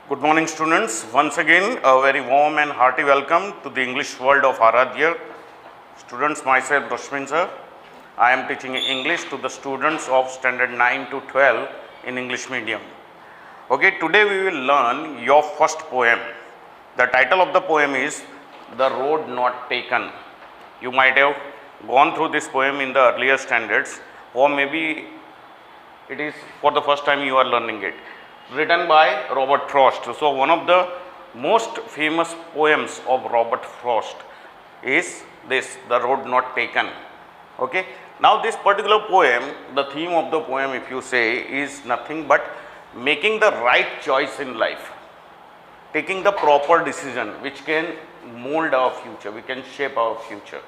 Good morning, students. Once again, a very warm and hearty welcome to the English world of Aradhya. Students, myself, Rashmin sir. I am teaching English to the students of standard 9 to 12 in English medium. Okay, today we will learn your first poem. The title of the poem is The Road Not Taken. You might have gone through this poem in the earlier standards, or maybe it is for the first time you are learning it. Written by Robert Frost. So, one of the most famous poems of Robert Frost is this, The Road Not Taken. Okay. Now, this particular poem, the theme of the poem, if you say, is nothing but making the right choice in life, taking the proper decision which can mold our future, we can shape our future.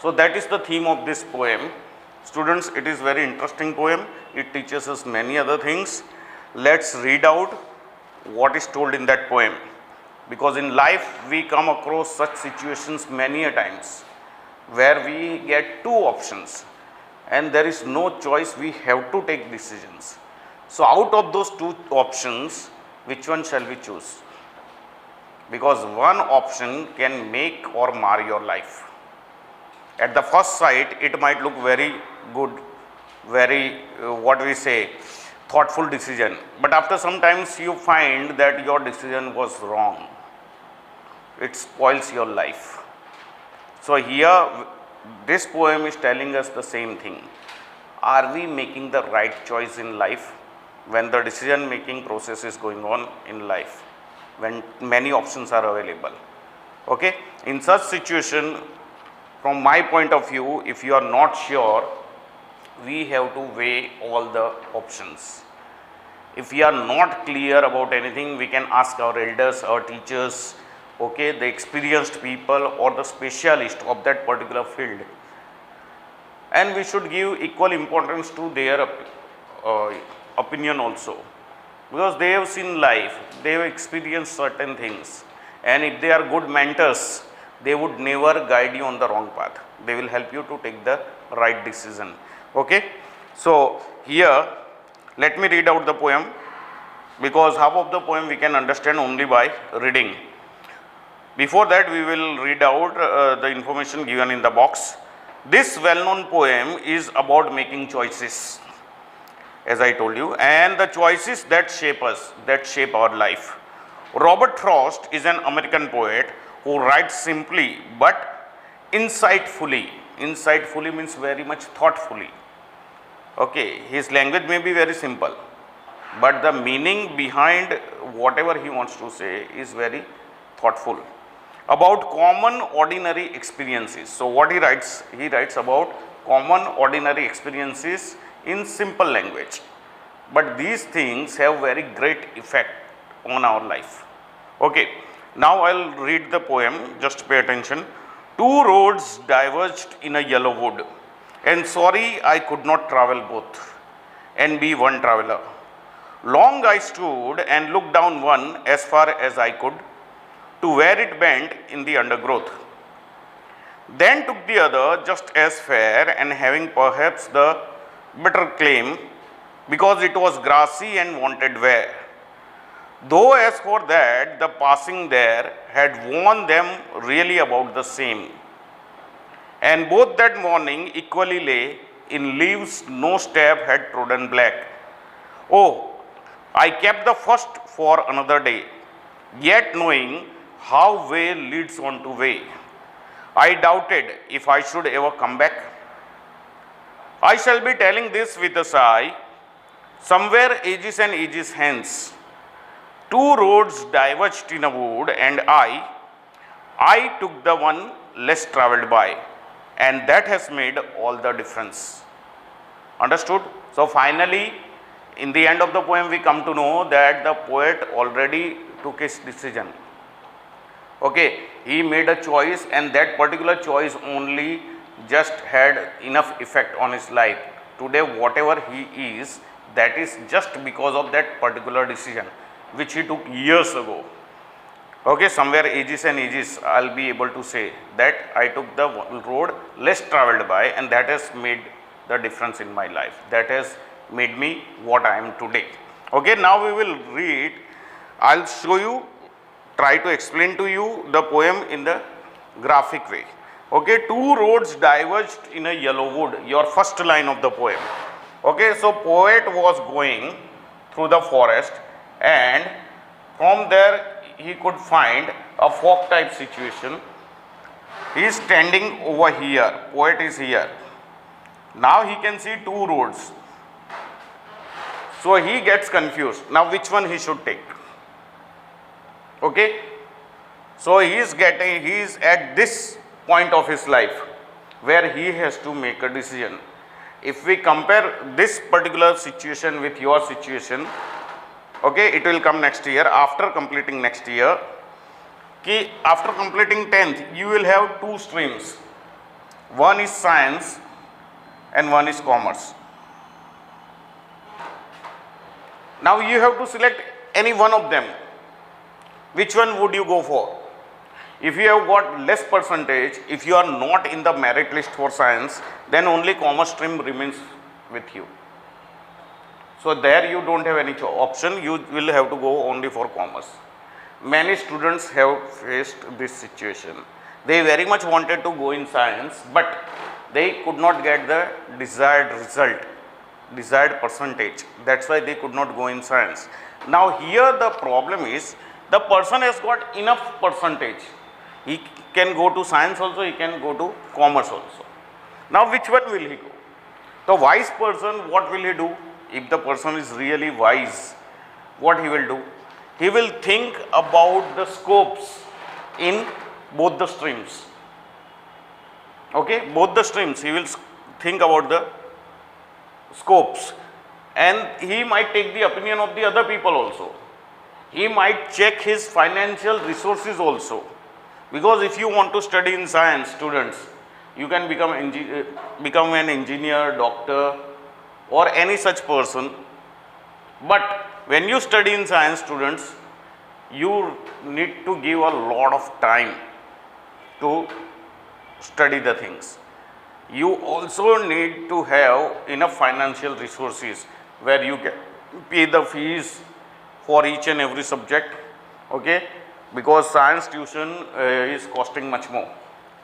So, that is the theme of this poem. Students, it is very interesting poem. It teaches us many other things. Let's read out what is told in that poem, because in life we come across such situations many a times where we get two options and there is no choice, we have to take decisions. So, out of those two options, which one shall we choose? Because one option can make or mar your life. At the first sight, it might look very good, very what we say, thoughtful decision, but after some times you find that your decision was wrong. It spoils your life. So, here this poem is telling us the same thing. Are we making the right choice in life when the decision making process is going on in life, when many options are available? Okay. In such situation, from my point of view, if you are not sure, we have to weigh all the options. If we are not clear about anything, we can ask our elders, our teachers, okay, the experienced people or the specialist of that particular field, and we should give equal importance to their opinion also, because they have seen life, they have experienced certain things, and if they are good mentors, they would never guide you on the wrong path. They will help you to take the right decision. Okay. So, here let me read out the poem, because half of the poem we can understand only by reading. Before that, we will read out the information given in the box. This well-known poem is about making choices, as I told you, and the choices that shape us, that shape our life. Robert Frost is an American poet who writes simply but insightfully. Insightfully means very much thoughtfully. Okay, his language may be very simple, but the meaning behind whatever he wants to say is very thoughtful. About common ordinary experiences. So, what he writes about common ordinary experiences in simple language, but these things have very great effect on our life. Okay. Now, I will read the poem, just pay attention. Two roads diverged in a yellow wood, and sorry I could not travel both and be one traveler. Long I stood and looked down one as far as I could to where it bent in the undergrowth. Then took the other just as fair and having perhaps the better claim, because it was grassy and wanted wear. Though as for that, the passing there had warned them really about the same, and both that morning equally lay in leaves no step had trodden black. Oh, I kept the first for another day, yet knowing how way leads on to way, I doubted if I should ever come back. I shall be telling this with a sigh. Somewhere ages and ages hence, two roads diverged in a wood, and I took the one less travelled by, and that has made all the difference. Understood? So, finally, in the end of the poem, we come to know that the poet already took his decision. Okay, he made a choice, and that particular choice only just had enough effect on his life. Today, whatever he is, that is just because of that particular decision, which he took years ago. Okay, somewhere ages and ages, I will be able to say that I took the road less travelled by, and that has made the difference in my life. That has made me what I am today. Okay, now we will read I'll show you, try to explain to you the poem in the graphic way. Okay, two roads diverged in a yellow wood, your first line of the poem. Okay, so poet was going through the forest, and from there he could find a fog type situation. He is standing over here, poet is here. Now he can see two roads. So he gets confused. Now which one he should take? Okay. So he is at this point of his life where he has to make a decision. If we compare this particular situation with your situation, okay, it will come next year. After completing next year, after completing 10th, you will have two streams. One is science and one is commerce. Now you have to select any one of them. Which one would you go for? If you have got less percentage, if you are not in the merit list for science, then only commerce stream remains with you. So there you don't have any option, you will have to go only for commerce. Many students have faced this situation. They very much wanted to go in science, but they could not get the desired result, desired percentage. That's why they could not go in science. Now here the problem is, the person has got enough percentage. He can go to science also, he can go to commerce also. Now which one will he go? The wise person, what will he do? If the person is really wise, what he will do? He will think about the scopes in both the streams. Okay, both the streams, he will think about the scopes, and he might take the opinion of the other people also. He might check his financial resources also, because if you want to study in science, students, you can become an engineer, doctor, or any such person. But when you study in science, students, you need to give a lot of time to study the things. You also need to have enough financial resources where you can pay the fees for each and every subject, okay, because science tuition is costing much more,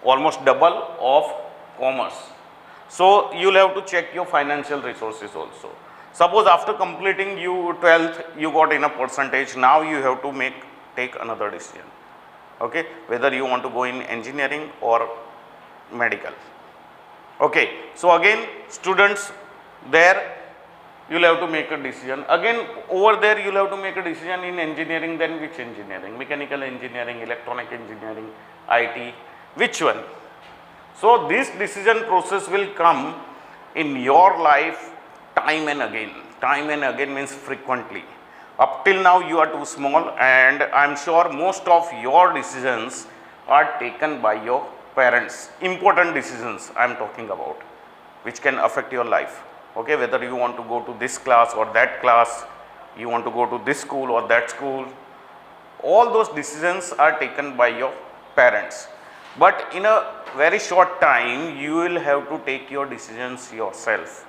almost double of commerce. So you will have to check your financial resources also. Suppose after completing you 12th, you got enough percentage, now you have to take another decision, okay, whether you want to go in engineering or medical. Okay, so again students, there you will have to make a decision. Again over there you will have to make a decision in engineering, then which engineering? Mechanical engineering, electronic engineering, IT, which one? So this decision process will come in your life time and again. Time and again means frequently. Up till now you are too small, and I am sure most of your decisions are taken by your parents. Important decisions I am talking about, which can affect your life. Okay, whether you want to go to this class or that class, you want to go to this school or that school, all those decisions are taken by your parents. But in a very short time, you will have to take your decisions yourself.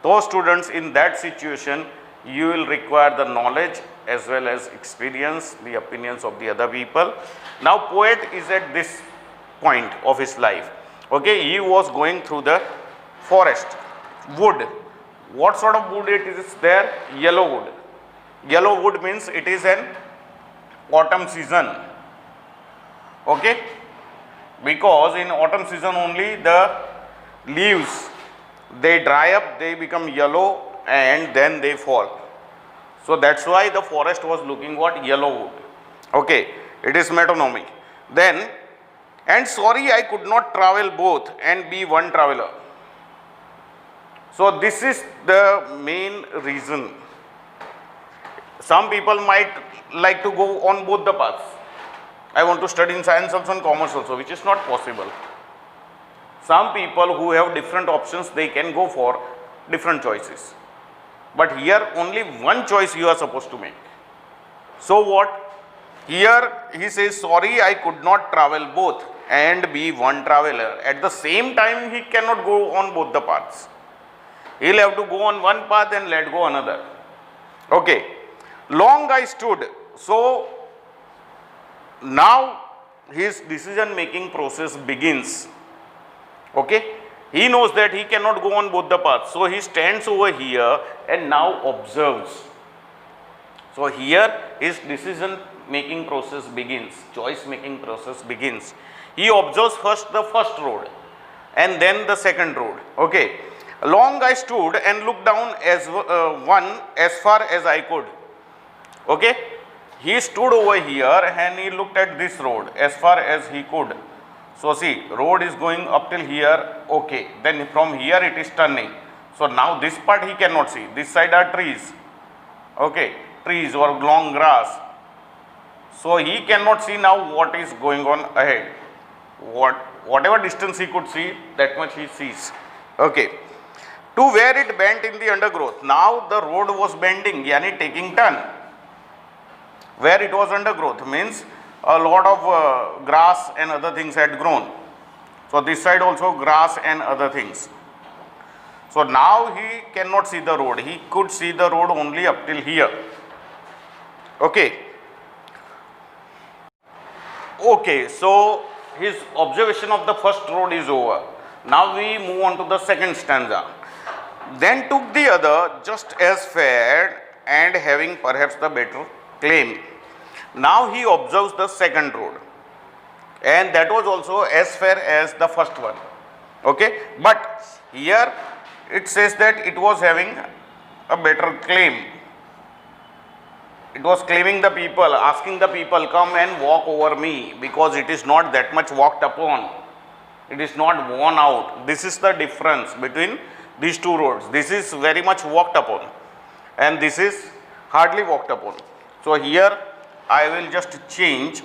Those students in that situation, you will require the knowledge as well as experience, the opinions of the other people. Now poet is at this point of his life. Okay, he was going through the forest, wood. What sort of wood it is there? Yellow wood. Yellow wood means it is an autumn season. Okay, because in autumn season only the leaves, they dry up, they become yellow, and then they fall. So that's why the forest was looking what? Yellow wood. Okay, it is metonymy. Then, and sorry I could not travel both and be one traveler. So this is the main reason. Some people might like to go on both the paths. I want to study in science also and commerce also, which is not possible. Some people who have different options, they can go for different choices. But here only one choice you are supposed to make. So what? Here he says, sorry I could not travel both and be one traveler. At the same time he cannot go on both the paths. He will have to go on one path and let go another. Okay. Long I stood. So now his decision making process begins. Okay, he knows that he cannot go on both the paths, so he stands over here and now observes. So here his decision making process begins, choice making process begins. He observes first the first road and then the second road. Okay, long I stood and looked down as as far as I could. Okay, he stood over here and he looked at this road as far as he could. So see, road is going up till here. Okay, then from here it is turning. So now this part he cannot see. This side are trees. Okay, trees or long grass. So he cannot see now what is going on ahead. Whatever distance he could see, that much he sees. Okay, to where it bent in the undergrowth. Now the road was bending, yani taking turn. Where it was undergrowth means a lot of grass and other things had grown. So this side also grass and other things. So now he cannot see the road. He could see the road only up till here. Okay. Okay, so his observation of the first road is over. Now we move on to the second stanza. Then took the other just as fair and having perhaps the better claim. Now he observes the second road, and that was also as fair as the first one. Okay, but here it says that it was having a better claim. It was claiming the people, asking the people, come and walk over me, because it is not that much walked upon. It is not worn out. This is the difference between these two roads. This is very much walked upon and this is hardly walked upon. So here I will just change.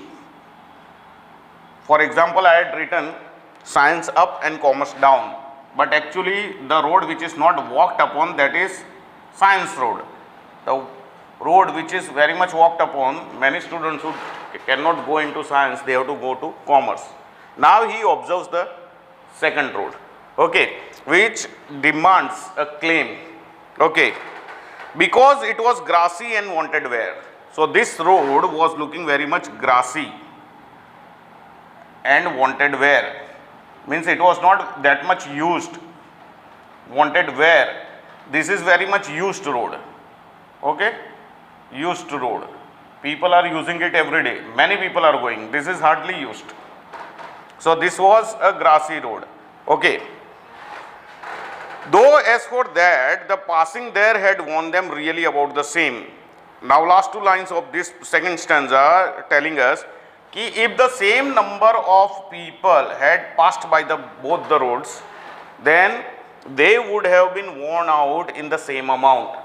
For example, I had written science up and commerce down, but actually the road which is not walked upon, that is science road. The road which is very much walked upon, many students who cannot go into science, they have to go to commerce. Now he observes the second road, okay, which demands a claim, okay, because it was grassy and wanted wear. So this road was looking very much grassy and wanted wear, means it was not that much used. Wanted wear, this is very much used road, okay, used road. People are using it every day. Many people are going. This is hardly used. So this was a grassy road. Okay. Though as for that, the passing there had warned them really about the same. Now last two lines of this second stanza telling us कि if the same number of people had passed by both the roads, then they would have been worn out in the same amount.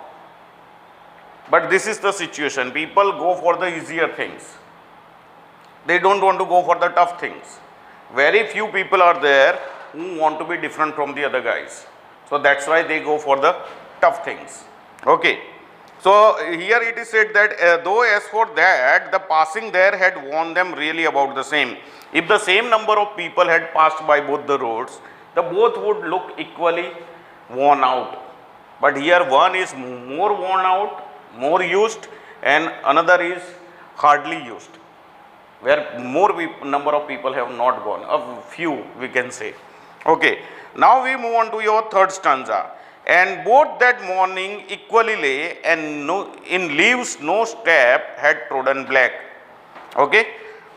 But this is the situation. People go for the easier things. They don't want to go for the tough things. Very few people are there who want to be different from the other guys. So that's why they go for the tough things. Okay. So here it is said that though as for that, the passing there had warned them really about the same. If the same number of people had passed by both the roads, the both would look equally worn out. But here one is more worn out, more used, and another is hardly used, where more number of people have not gone, a few we can say. Okay, now we move on to your third stanza. And both that morning equally lay, and in leaves no step had trodden black. Okay,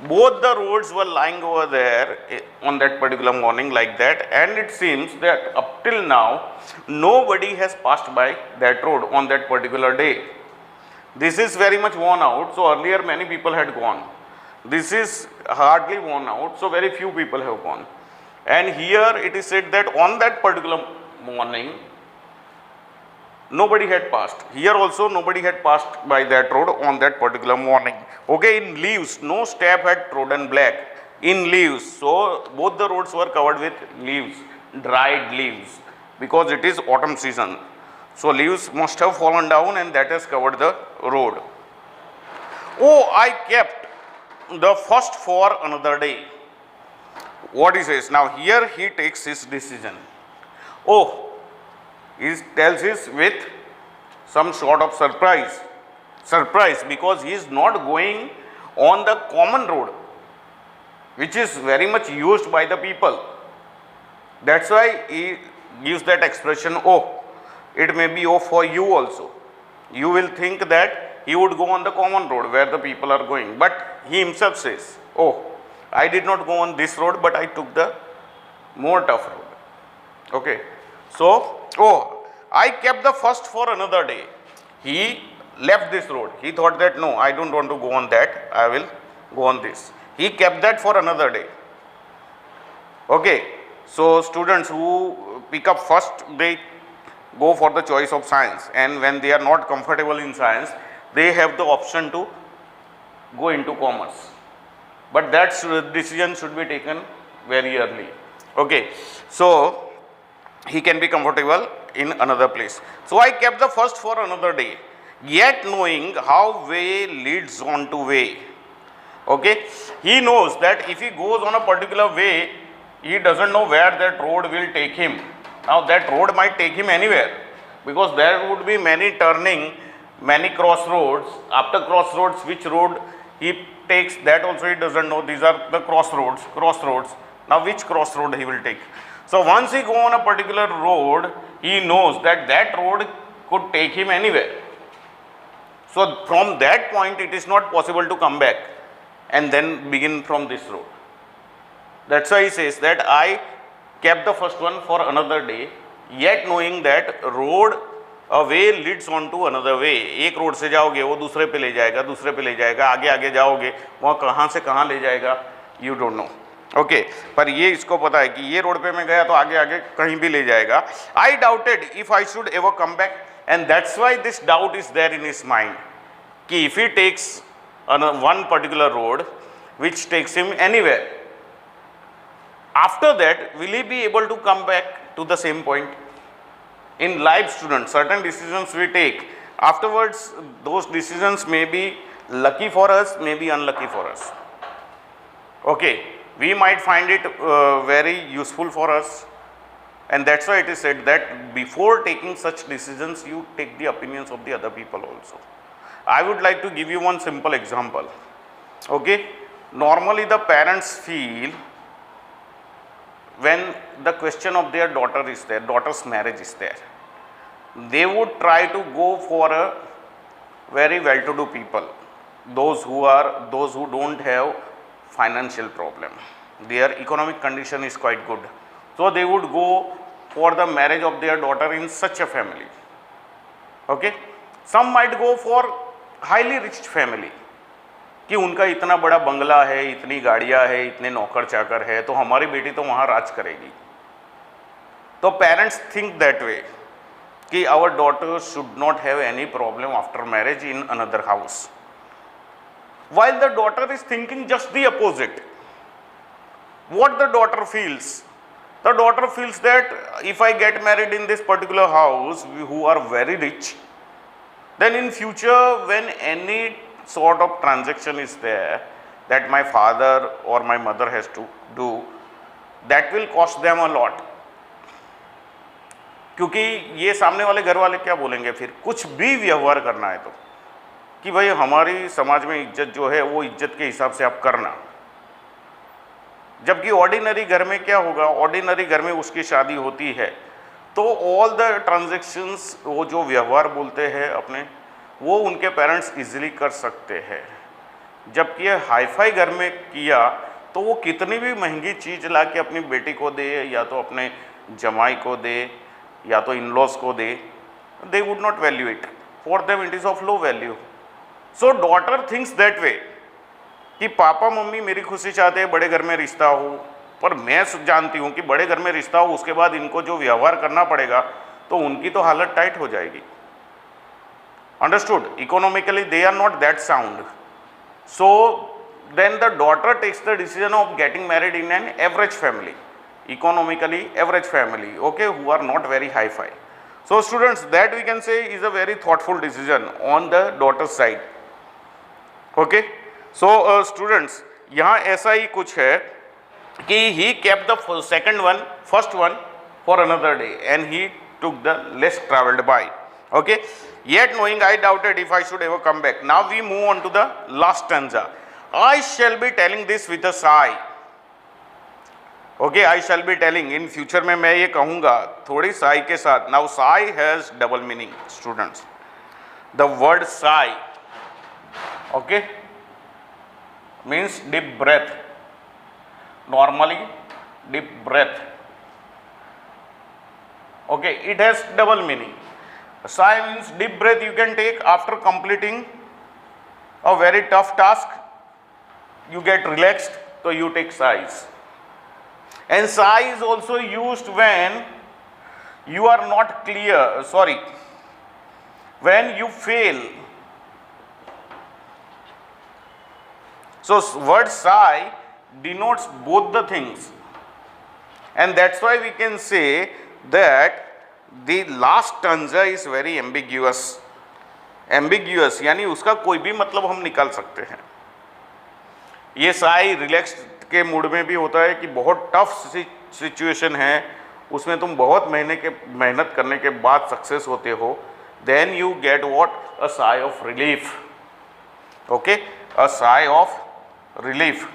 both the roads were lying over there on that particular morning like that, and it seems that up till now nobody has passed by that road on that particular day. This is very much worn out. So earlier many people had gone. This is hardly worn out, so very few people have gone. And here it is said that on that particular morning nobody had passed. Here also nobody had passed by that road on that particular morning. Okay, in leaves no step had trodden black. In leaves, so both the roads were covered with leaves, dried leaves, because it is autumn season. So leaves must have fallen down and that has covered the road. Oh, I kept the first for another day. What he says, now here he takes his decision. Oh, he tells this with some sort of surprise. surprised because he is not going on the common road, which is very much used by the people. That's why he gives that expression, oh. It may be oh for you also. You will think that he would go on the common road where the people are going, but he himself says, oh, I did not go on this road, but I took the more tough road. Okay. So, oh, I kept the first for another day. He left this road. He thought that no, I don't want to go on that. I will go on this. He kept that for another day. Okay. So, students who pick up first, they go for the choice of science, and when they are not comfortable in science, they have the option to go into commerce. But that decision should be taken very early. Okay. So, he can be comfortable in another place. So, I kept the first for another day, yet knowing how way leads on to way. Okay. He knows that if he goes on a particular way, he doesn't know where that road will take him. Now, that road might take him anywhere, because there would be many turning, many crossroads. After crossroads, which road he takes, that also he doesn't know. These are the crossroads. Now, which crossroad he will take? So, once he go on a particular road, he knows that that road could take him anywhere. So, from that point, it is not possible to come back and then begin from this road. That's why he says that I kept the first one for another day, yet knowing that road a way leads on to another way. एक road से जाओगे वो दूसरे पे ले जाएगा, दूसरे पे ले जाएगा, आगे आगे जाओगे वहाँ कहाँ से कहाँ ले जाएगा, you don't know. ओके पर ये इसको पता है कि ये रोड पे मैं गया तो आगे आगे कहीं भी ले जाएगा. I doubted if I should ever come back, and that's why this doubt is there in his mind कि if he takes one particular road which takes him anywhere, after that will he be able to come back to the same point? In life, students, certain decisions we take, afterwards those decisions may be lucky for us, may be unlucky for us. Okay, we might find it very useful for us, and that's why it is said that before taking such decisions you take the opinions of the other people also. I would like to give you one simple example. Okay, normally the parents feel when the question of their daughter is there, daughter's marriage is there, they would try to go for a very well-to-do people, those who don't have financial problem, their economic condition is quite good, so they would go for the marriage of their daughter in such a family. Okay, some might go for highly rich family कि उनका इतना बड़ा बंगला है, इतनी गाड़ियाँ है, इतने नौकर चाकर है, तो हमारी बेटी तो वहाँ राज करेगी. तो पेरेंट्स थिंक दैट वे कि our daughter should not have any problem after marriage in another house, while the daughter is thinking just the opposite. What the daughter feels? The daughter feels that if I get married in this particular house who are very rich, then in future when any sort of transaction is there that my father or my mother has to do, that will cost them a lot. क्योंकि ये सामने वाले घर वाले क्या बोलेंगे फिर कुछ भी व्यवहार करना है तो कि भाई हमारी समाज में इज्जत जो है वो इज्जत के हिसाब से आप करना. जबकि ऑर्डिनरी घर में क्या होगा, ऑर्डिनरी घर में उसकी शादी होती है तो ऑल द ट्रांजैक्शंस वो जो व्यवहार बोलते हैं अपने वो उनके पेरेंट्स इजीली कर सकते हैं. जबकि ये हाईफाई घर में किया तो वो कितनी भी महंगी चीज़ ला के अपनी बेटी को दे या तो अपने जमाई को दे या तो इन लॉज को they, they would not value it, for them it is of low value. So daughter thinks that way कि पापा मम्मी मेरी खुशी चाहते हैं बड़े घर में रिश्ता हो, पर मैं जानती हूँ कि बड़े घर में रिश्ता हो उसके बाद इनको जो व्यवहार करना पड़ेगा तो उनकी तो हालत टाइट हो जाएगी. Understood? Economically they are not that sound. So then the daughter takes the decision of getting married in an average family, economically average family, okay, who are not very high-fi. So students, that we can say is a very thoughtful decision on the daughter's side. Okay. So students, यहाँ ऐसा ही कुछ है कि he kept the second one, first one for another day and he took the less traveled by. Okay. Yet knowing I doubted if I should ever come back. Now we move on to the last stanza. I shall be telling this with a sigh. Okay, I shall be telling. In future में मैं ये कहूँगा थोड़ी sigh के साथ. Now sigh has double meaning, students. The word sigh, okay, means deep breath. Normally, deep breath. Okay, it has double meaning. Sigh means deep breath you can take after completing a very tough task. You get relaxed, so you take sighs. And sigh is also used when you are not clear, when you fail. So word sigh denotes both the things, and that's why we can say that the last stanza is very ambiguous. Ambiguous यानी उसका कोई भी मतलब हम निकाल सकते हैं. ये साई रिलैक्स के मूड में भी होता है कि बहुत टफ सिचुएशन है, उसमें तुम बहुत मेहनत करने के बाद सक्सेस होते हो, then you get what, a sigh of relief. Okay, a sigh of relief,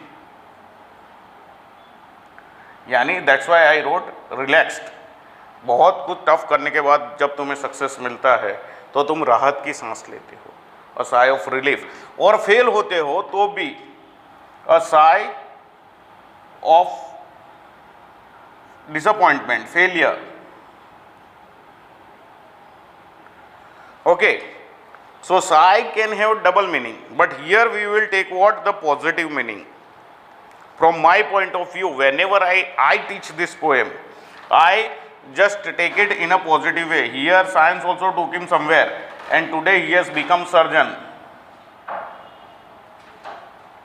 यानी that's why I wrote relaxed. बहुत कुछ टफ करने के बाद जब तुम्हें सक्सेस मिलता है तो तुम राहत की सांस लेते हो, अ साई ऑफ रिलीफ. और फेल होते हो तो भी a sigh of disappointment, failure. Okay, so sigh can have double meaning, but here we will take what, the positive meaning. From my point of view, whenever I teach this poem, I just take it in a positive way. Here science also took him somewhere, and today he has become surgeon.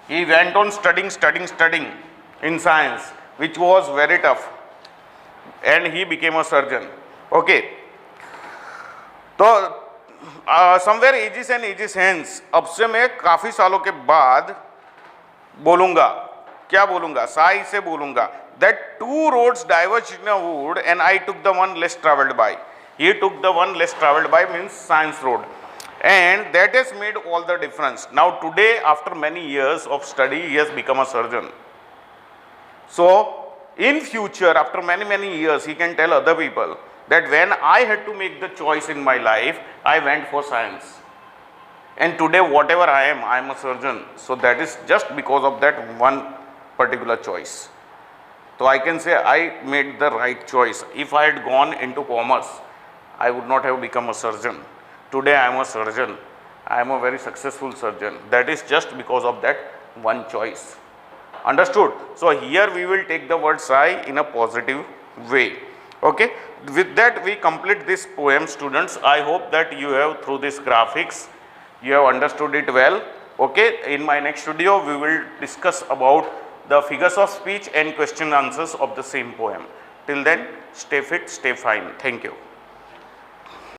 He went on studying in science, which was very tough, and he became a surgeon. Okay, तो somewhere ages and ages hence, अब से मैं काफ़ी सालों के बाद बोलूँगा, क्या बोलूँगा, साई से बोलूँगा, that two roads diverged in a wood and I took the one less travelled by. He took the one less travelled by means science road. And that has made all the difference. Now today, after many years of study, he has become a surgeon. So in future, after many years, he can tell other people that when I had to make the choice in my life, I went for science. And today, whatever I am a surgeon. So that is just because of that one particular choice. So I can say I made the right choice. If I had gone into commerce, I would not have become a surgeon. Today I am a surgeon. I am a very successful surgeon. That is just because of that one choice. Understood? So here we will take the word sigh in a positive way. Okay. With that we complete this poem, students. I hope that you have, through these graphics, you have understood it well. Okay. In my next video we will discuss about the figures of speech and question answers of the same poem. Till then, stay fit, stay fine. Thank you.